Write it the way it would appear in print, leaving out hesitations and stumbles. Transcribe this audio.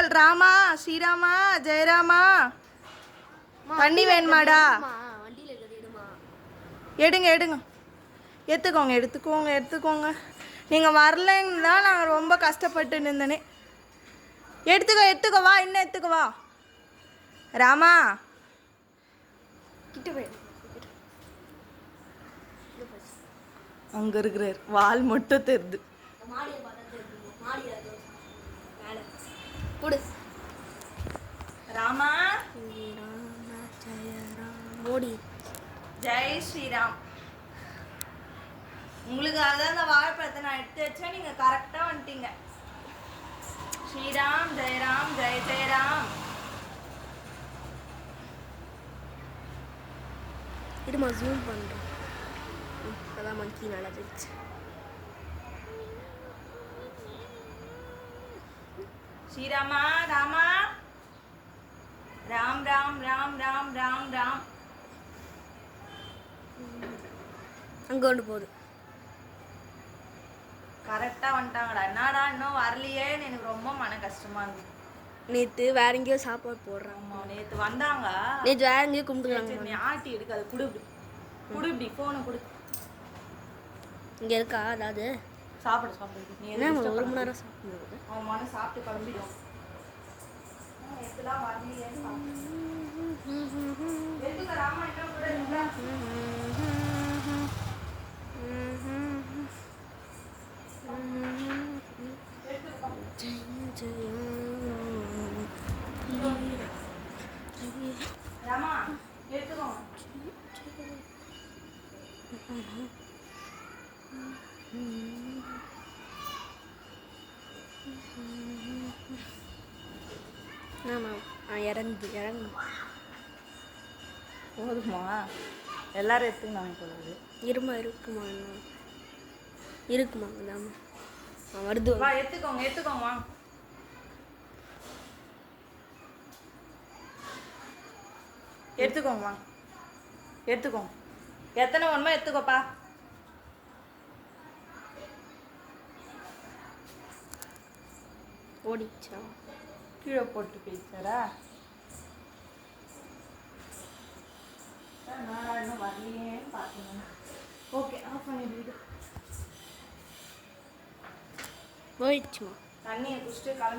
ராமா ஸ்ரீராமா ஜெயராமா தண்ணி வேணுமாடா? எடுங்க எடுங்க, எடுத்துக்கோங்க எடுத்துக்கோங்க எடுத்துக்கோங்க. நீங்கள் வரலைன்னு தான் நான் ரொம்ப கஷ்டப்பட்டு நின்றனே. எடுத்துக்கோ எடுத்துக்கோ, வா இன்னும் எடுத்துக்கோ வா. ராமா அங்க இருக்கிறார், வால் மட்டும் தெரியுது. ராமா மோடி ஜெய் ஸ்ரீராம். உங்களுக்கு அதான் அந்த வாழைப்பழத்தை நான் எடுத்து வச்சேன், நீங்க கரெக்டா வந்துட்டீங்க. ஸ்ரீராம் ஜெயராம் ஜெய ஜெயராம். இதுமா ஜூம் பண்ணுறோம். அதான் மங்கி நல்லா தெரிச்சு. ஸ்ரீராமா ராமா ராம் ராம் ராம் ராம் ராம் ராம். அங்கே கொண்டு போகுது. கரெக்டாக வந்துட்டாங்கடா. என்னடா இன்னும் வரலையேன்னு எனக்கு ரொம்ப மன கஷ்டமா இருக்கு. நேற்று வேற எங்கேயோ சாப்பாடு போடுறாங்க. ஆமாம், நேற்று வந்தாங்க. நேற்று வேற எங்கேயோ கும்பிட்டுருக்காங்க. நீ ஆட்டி எடுக்க, அதை குடு இப்படி குடு, இப்படி ஃபோனை கொடு. இங்கே இருக்கா? அதாவது சாப்பிடு சாப்பிடு. நீ என்ன 1 மணி நேரம் சாப்பிடுறது? அவன் மன சாப்பிட்டு கிளம்பிடும். நேற்றுலாம் வரலையேன்னு எதுக்கு ராமா இன்னும் கூட இல்லை? ராமா எடுத்துக்கோ. இறங்கு இறங்கு. போதுமா? எல்லாரும் எடுத்துக்கினாங்க போது. இருக்குமா இன்னும் இருக்குமா? அதாம்மா வருது. வா எடுத்துக்கோங்க எடுத்துக்கோங்க வா. எடுத்துக்கோங்க வா எடுத்துக்கோங்க. எத்தனை ஒன்றுமோ எடுத்துக்கோப்பா. ஓடிச்சா? கீழே போட்டு போயிச்சாரா? நான் இன்னும் வரலையேன்னு பார்க்கணும். ஓகே, ஆஃப் பண்ணிவிடு. போயிடுச்சுமா? தண்ணியை குடிச்சிட்டு கிளம்பி